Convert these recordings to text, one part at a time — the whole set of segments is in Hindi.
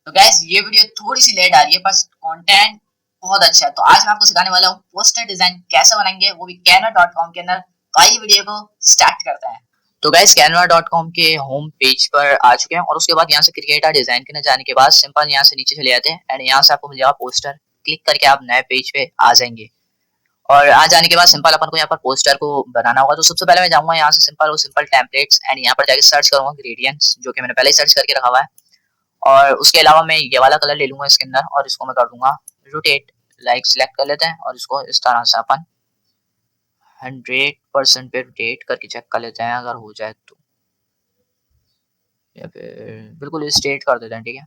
तो गैस ये वीडियो थोड़ी सी लेट आ रही है पर कंटेंट बहुत अच्छा है। तो आज मैं आपको सिखाने वाला हूँ पोस्टर डिजाइन कैसे बनाएंगे, वो भी canva.com के अंदर। तो आइए वीडियो को स्टार्ट करते हैं। तो गैस canva.com के होम पेज पर आ चुके हैं और उसके बाद यहाँ से क्रिएट अ डिजाइन के जाने के बाद सिंपल यहाँ से नीचे चले जाते हैं एंड यहाँ से आपको मिल जाएगा पोस्टर। क्लिक करके आप नए पेज पे आ जाएंगे और आ जाने के बाद सिंपल अपन को यहाँ पर पोस्टर को बनाना होगा। तो सबसे पहले मैं जाऊंगा यहाँ से सिंपल टेम्पलेट्स एंड यहाँ पर जाके सर्च करूंगा ग्रेडियंट्स, जो कि मैंने पहले ही सर्च करके रखा हुआ है। और उसके अलावा मैं ये वाला कलर ले लूंगा इसके अंदर और इसको मैं कर दूंगा रोटेट। लाइक सिलेक्ट कर लेते हैं और इसको इस तरह से अपन 100% पे रोटेट करके चेक कर लेते हैं अगर हो जाए तो, या फिर बिल्कुल स्ट्रेट कर देते हैं। ठीक है,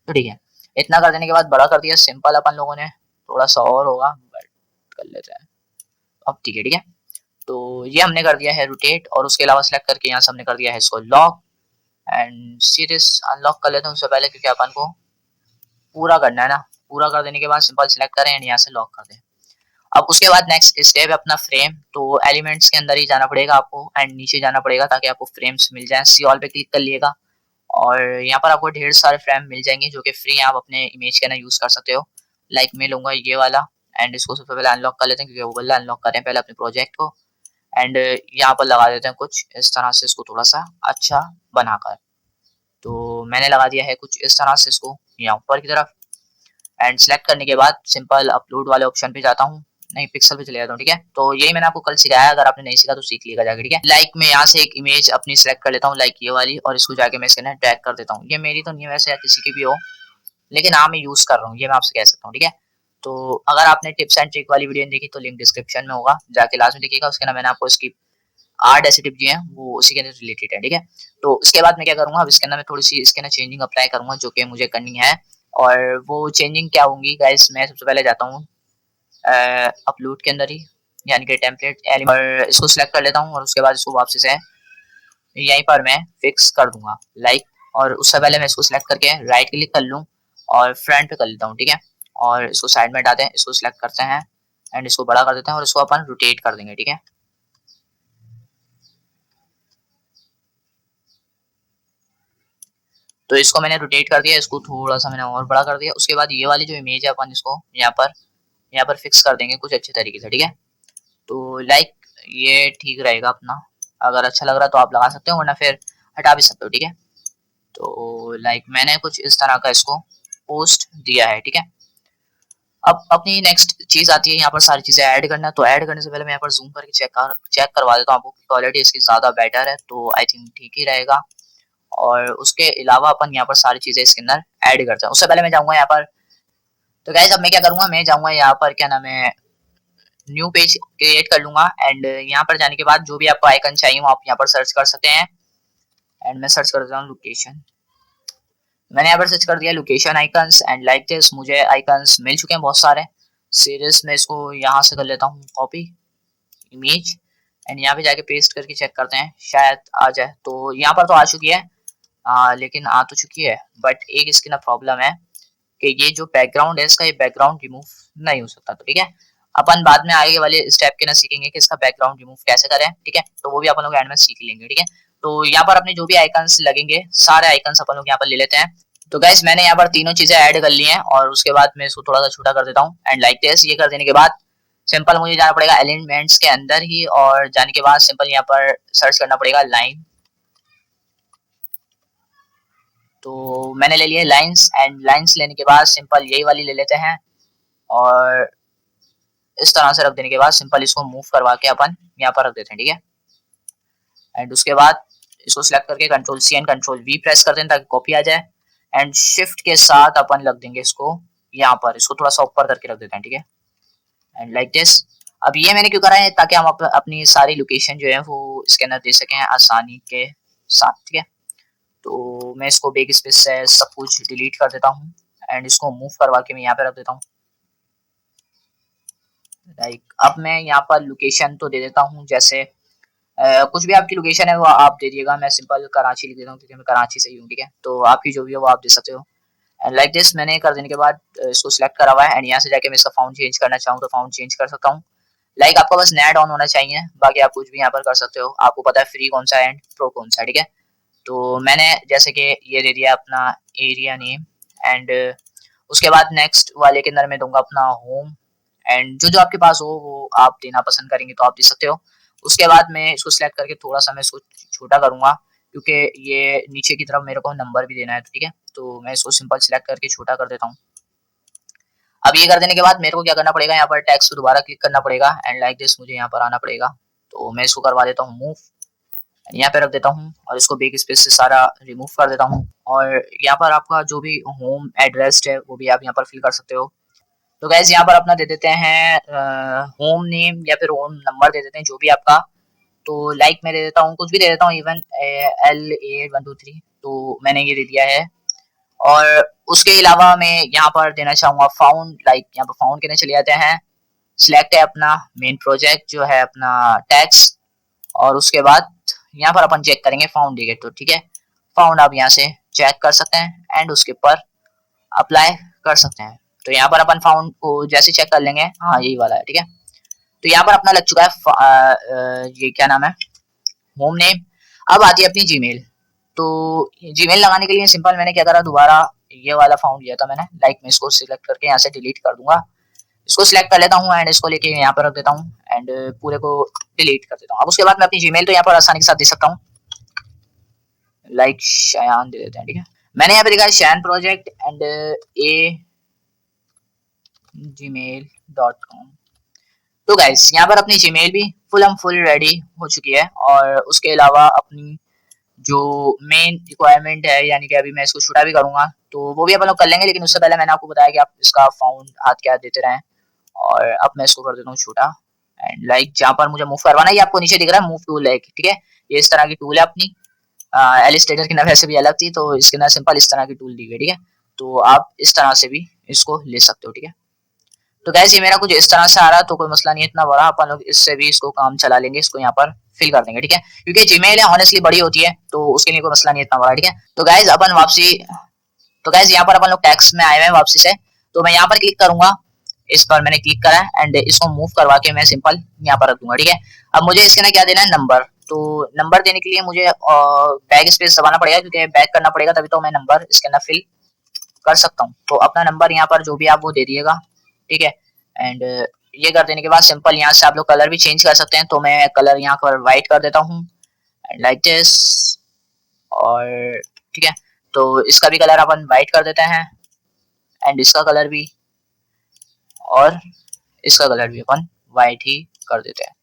तो ठीक है, इतना कर देने के बाद बड़ा कर दिया सिंपल अपन लोगों ने। थोड़ा सा और होगा बट कर लेते हैं अब। ठीक है, ठीक है, तो ये हमने कर दिया है रोटेट और उसके अलावा सिलेक्ट करके यहाँ से हमने कर दिया है इसको लॉक एंड सीरीज अनलॉक कर लेते हैं उससे पहले, क्योंकि अपन को पूरा करना है ना। पूरा कर देने के बाद सिंपल सिलेक्ट करें एंड यहाँ से लॉक कर दें। अब उसके बाद नेक्स्ट स्टेप है अपना फ्रेम। तो एलिमेंट्स के अंदर ही जाना पड़ेगा आपको एंड नीचे जाना पड़ेगा ताकि आपको फ्रेम्स मिल जाए। सी ऑल पे क्लिक कर लिएगा और यहाँ पर आपको ढेर सारे फ्रेम मिल जाएंगे जो कि फ्री आप अपने इमेज के अंदर यूज कर सकते हो। लाइक मैं लूंगा ये वाला एंड इसको सबसे पहले अनलॉक कर लेते हैं, क्योंकि वो वाला अनलॉक करें पहले अपने प्रोजेक्ट को। एंड यहाँ पर लगा देते हैं कुछ इस तरह से इसको थोड़ा सा अच्छा बनाकर। तो मैंने लगा दिया है कुछ इस तरह से इसको यहाँ ऊपर की तरफ। एंड सेलेक्ट करने के बाद सिंपल अपलोड वाले ऑप्शन पे जाता हूँ, नहीं पिक्सल पे चले जाता हूँ। ठीक है, तो यही मैंने आपको कल सिखाया, अगर आपने नहीं सीखा तो सीख लिएगा जाके। ठीक है, लाइक मैं यहाँ से एक इमेज अपनी सेलेक्ट कर लेता हूँ, लाइक ये वाली, और इसको जाके मैं इसके अंदर ड्रैग कर देता हूँ। ये मेरी तो नहीं है वैसे, या किसी की भी हो, लेकिन हाँ मैं यूज कर रहा हूँ, ये मैं आपसे कह सकता हूँ। ठीक है, तो अगर आपने टिप्स एंड ट्रिक वाली वीडियो नहीं देखी तो लिंक डिस्क्रिप्शन में होगा, जाके लास्ट में देखिएगा। उसके अंदर मैंने आपको इसकी 8 ऐसी टिप दिए हैं, वो उसी के अंदर रिलेटेड है। ठीक है, तो इसके बाद मैं क्या करूंगा, अब इसके अंदर मैं थोड़ी सी इसके अंदर चेंजिंग अप्लाई करूंगा जो कि मुझे करनी है। और वो चेंजिंग क्या होंगी गाइस, मैं सबसे पहले जाता हूँ अपलोड के अंदर ही, यानी कि टेम्पलेट एलिमेंट, और इसको सिलेक्ट कर लेता हूँ और उसके बाद इसको वापसी से यहीं पर मैं फिक्स कर दूंगा लाइक। और उससे पहले मैं इसको सिलेक्ट करके राइट क्लिक कर लूँ और फ्रंट पे कर लेता हूँ। ठीक है, और इसको साइड में हटाते हैं, इसको सिलेक्ट करते हैं एंड इसको बड़ा कर देते हैं और इसको अपन रोटेट कर देंगे। ठीक है, तो इसको मैंने रोटेट कर दिया, इसको थोड़ा सा मैंने और बड़ा कर दिया। उसके बाद ये वाली जो इमेज है अपन इसको यहाँ पर फिक्स कर देंगे कुछ अच्छे तरीके से। ठीक है, तो लाइक ये ठीक रहेगा अपना, अगर अच्छा लग रहा तो आप लगा सकते हो, वरना फिर हटा भी सकते हो। ठीक है, तो लाइक मैंने कुछ इस तरह का इसको पोस्ट दिया है। ठीक है, अब अपनी नेक्स्ट चीज आती है यहाँ पर सारी चीजें ऐड करना। तो ऐड करने से पहले मैं यहाँ पर जूम करके चेक करवा देता हूँ आपको, क्वालिटी इसकी ज्यादा बेटर है तो आई थिंक ठीक ही रहेगा। और उसके अलावा अपन यहाँ पर सारी चीजें इसके अंदर ऐड करते हैं। उससे पहले मैं जाऊंगा यहाँ पर, तो गाइस अब मैं क्या करूंगा, मैं जाऊंगा यहाँ पर, क्या नाम है, न्यू पेज क्रिएट कर लूंगा एंड यहाँ पर जाने के बाद जो भी आपको आइकन चाहिए वो आप यहाँ पर सर्च कर सकते हैं। एंड मैं सर्च कर देता हूँ लोकेशन, मैंने यहाँ पर सर्च कर दिया location icons and like this, मुझे आइकन्स मिल चुके हैं बहुत सारे। सीरीज में इसको यहाँ से कर लेता हूँ कॉपी इमेज एंड यहाँ पे जाके पेस्ट करके चेक करते हैं शायद आ जाए। तो यहाँ पर तो आ चुकी है, लेकिन आ तो चुकी है बट एक इसकी ना प्रॉब्लम है कि ये जो बैकग्राउंड है इसका, ये बैकग्राउंड रिमूव नहीं हो सकता। तो ठीक है, अपन बाद में आगे वाले स्टेप के ना सीखेंगे कि इसका बैकग्राउंड रिमूव कैसे करें। ठीक है, तो वो भी अपन लोग एंड में सीख लेंगे। ठीक है, तो यहाँ पर अपने जो भी आइकन्स लगेंगे सारे आइकन्स अपन लोग यहाँ पर ले लेते हैं। तो गाइस मैंने यहाँ पर तीनों चीजें ऐड कर ली हैं और उसके बाद मैं इसको थोड़ा सा छोटा कर देता हूँ एंड लाइक दिस। ये कर देने के बाद सिंपल मुझे जाना पड़ेगा एलिमेंट्स के अंदर ही, और जाने के बाद सिंपल यहाँ पर सर्च करना पड़ेगा लाइन। तो मैंने ले लिया लाइंस एंड लाइंस लेने के बाद सिंपल यही वाली ले लेते हैं और इस तरह से रख देने के बाद सिंपल इसको मूव करवा के अपन यहाँ पर रख देते हैं। ठीक है, एंड उसके बाद इसको सिलेक्ट करके control C and control V press कर दें ताकि कॉपी आ जाए एंड शिफ्ट के साथ अपन रख देंगे इसको यहाँ पर, इसको थोड़ा सा ऊपर करके रख देते हैं। ठीक है, एंड लाइक दिस। अब ये मैंने क्यों करा है, ताकि हम अपनी सारी लोकेशन जो है वो इसके अंदर दे सकें आसानी के साथ। ठीक है, तो मैं इसको बैक स्पेस से सब कुछ डिलीट कर देता हूँ एंड इसको मूव करवा के मैं यहाँ पे रख देता हूँ। लाइक अब मैं यहाँ पर लोकेशन तो दे देता हूँ, जैसे कुछ भी आपकी लोकेशन है वो आप दे दिएगा। मैं सिंपल कराची लिख देता हूँ क्योंकि मैं कराची से ही हूँ। ठीक है, तो आपकी जो भी हो वो आप दे सकते हो। एंड लाइक दिस मैंने कर देने के बाद इसको सिलेक्ट करा हुआ है एंड यहाँ से जाके मैं इसका फाउंड चेंज करना चाहूँ तो फाउंड चेंज कर सकता हूँ। लाइक आपका बस नेट ऑन होना चाहिए, बाकी आप कुछ भी यहाँ पर कर सकते हो। आपको पता है फ्री कौन सा है एंड प्रो कौन सा है। ठीक है, तो मैंने जैसे कि ये दे दिया अपना एरिया नेम एंड उसके बाद नेक्स्ट वाले के अंदर मैं दूंगा अपना होम एंड जो जो आपके पास हो वो आप देना पसंद करेंगे तो आप दे सकते हो। उसके बाद मैं इसको सिलेक्ट करके थोड़ा सा मैं इसको छोटा करूंगा क्योंकि ये नीचे की तरफ मेरे को नंबर भी देना है, ठीक है। तो मैं इसको सिंपल सिलेक्ट करके छोटा कर देता हूँ। अब ये कर देने के बाद मेरे को क्या करना पड़ेगा, यहाँ पर टेक्स्ट को दोबारा क्लिक करना पड़ेगा एंड लाइक दिस मुझे यहाँ पर आना पड़ेगा। तो मैं इसको करवा देता हूँ मूव, यहाँ पे रख देता हूँ और इसको बैक स्पेस से सारा रिमूव कर देता हूँ। और यहाँ पर आपका जो भी होम एड्रेस है वो भी आप यहाँ पर फिल कर सकते हो। तो गैस यहाँ पर अपना दे देते हैं होम नेम या फिर होम नंबर दे देते हैं जो भी आपका। तो लाइक मैं दे देता हूँ, कुछ भी दे देता हूँ, इवन LA123 तो मैंने ये दे दिया है। और उसके अलावा मैं यहाँ पर देना चाहूँगा फाउंड, लाइक यहाँ पर फाउंड करने चले जाते हैं। सिलेक्ट है अपना मेन प्रोजेक्ट जो है अपना टैक्स और उसके बाद यहाँ पर अपन चेक करेंगे फाउंड डिगेट, तो ठीक है फाउंड आप यहाँ से चेक कर सकते हैं एंड उसके ऊपर अप्लाई कर सकते हैं। तो यहाँ पर अपन फाउंड को जैसे चेक कर लेंगे, हाँ यही वाला है, ठीक है। तो यहाँ पर अपना लग चुका है ये क्या नाम है, होम नेम। अब आती है अपनी जीमेल। तो जीमेल लगाने के लिए सिंपल मैंने क्या करा, दोबारा ये वाला फाउंड लिया था मैंने, लाइक मैं इसको सिलेक्ट करके यहाँ से डिलीट कर दूंगा। इसको सिलेक्ट कर लेता हूँ एंड इसको लेके यहाँ पर रख देता हूँ एंड पूरे को डिलीट कर देता हूँ। अब उसके बाद मैं अपनी जीमेल तो यहाँ पर आसानी के साथ दे सकता हूँ, लाइक शयान दे देते हैं, ठीक है। मैंने यहाँ पे देखा शयान प्रोजेक्ट एंड gmail.com। तो गाइस यहाँ पर अपनी जीमेल भी फुल रेडी हो चुकी है और उसके अलावा अपनी जो मेन रिक्वायरमेंट है, यानी कि अभी मैं इसको छोटा भी करूंगा तो वो भी अपन लोग कर लेंगे, लेकिन उससे पहले मैंने आपको बताया कि आप इसका फाउंड हाथ क्या देते रहें। और अब मैं इसको कर देता हूँ छोटा एंड लाइक जहाँ पर मुझे मूव करवाना है ये आपको नीचे दिख रहा है मूव टूल है, ठीक है। ये इस तरह की टूल है अपनी, एलिस्टेटर की ना वैसे भी अलग थी तो इसके ना सिंपल इस तरह की टूल दी हुई है, ठीक है। तो आप इस तरह से भी इसको ले सकते हो, ठीक है। तो गैस ये मेरा कुछ इस तरह से आ रहा है तो कोई मसला नहीं है इतना बड़ा, अपन लोग इससे भी इसको काम चला लेंगे, इसको यहाँ पर फिल कर देंगे, ठीक है। क्योंकि जीमेल है ऑनेस्टली बड़ी होती है तो उसके लिए कोई मसला नहीं है इतना बड़ा, ठीक है। तो गैस अपन वापसी, तो गैस यहाँ पर अपन लोग टैक्स में आए हुए हैं वापसी से, तो मैं यहाँ पर क्लिक करूंगा, इस पर मैंने क्लिक करा एंड इसको मूव करवा के मैं सिंपल यहाँ पर रख दूंगा, ठीक है। अब मुझे इसके ना क्या देना है, नंबर। तो नंबर देने के लिए मुझे बैक स्पेस दबाना पड़ेगा क्योंकि बैक करना पड़ेगा तभी तो मैं नंबर इसके अंदर फिल कर सकता हूँ। तो अपना नंबर यहाँ पर जो भी आप वो दे दिएगा, ठीक है। एंड ये कर देने के बाद सिंपल यहाँ से आप लोग कलर भी चेंज कर सकते हैं, तो मैं कलर यहाँ पर व्हाइट कर देता हूँ एंड लाइक दिस, और ठीक है। तो इसका भी कलर अपन व्हाइट कर देते हैं एंड इसका कलर भी, और इसका कलर भी अपन व्हाइट ही कर देते हैं।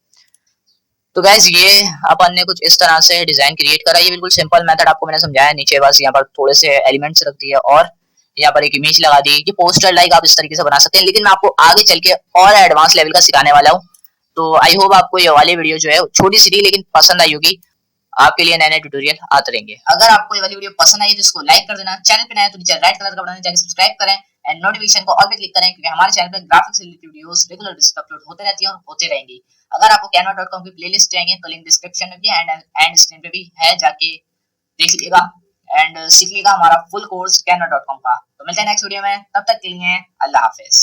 तो गैस ये अपन ने कुछ इस तरह से डिजाइन क्रिएट करा, ये बिल्कुल सिंपल मेथड आपको मैंने समझाया। नीचे बस यहाँ पर थोड़े से एलिमेंट्स रख दिए और यहाँ पर एक इमेज लगा दी। ये पोस्टर लाइक आप इस तरीके से बना सकते हैं, लेकिन मैं आपको आगे चल के और एडवांस लेवल का सिखाने वाला हूँ। तो आई होप आपको ये वाली वीडियो जो है छोटी सी थी लेकिन पसंद आई होगी। आपके लिए नए नए ट्यूटोरियल आते रहेंगे। अगर आपको ये वाली वीडियो पसंद आई तो इसको लाइक कर देना, चैनल पे नए हैं तो नीचे राइट कलर का बटन जाकर सब्सक्राइब करें एंड नोटिफिकेशन को ऑल पे क्लिक करें, क्योंकि हमारे चैनल पे graphics related videos regular upload होते रहती हैं और होते रहेंगी। अगर आपको canva.com की प्लेलिस्ट चाहिए तो लिंक डिस्क्रिप्शन में भी एंड स्क्रीन पे भी है, जाके देख लीजिएगा एंड सीख लीजिएगा हमारा फुल कोर्स canva.com का। तो मिलते हैं नेक्स्ट वीडियो में, तब तक के लिए अल्लाह हाफिज।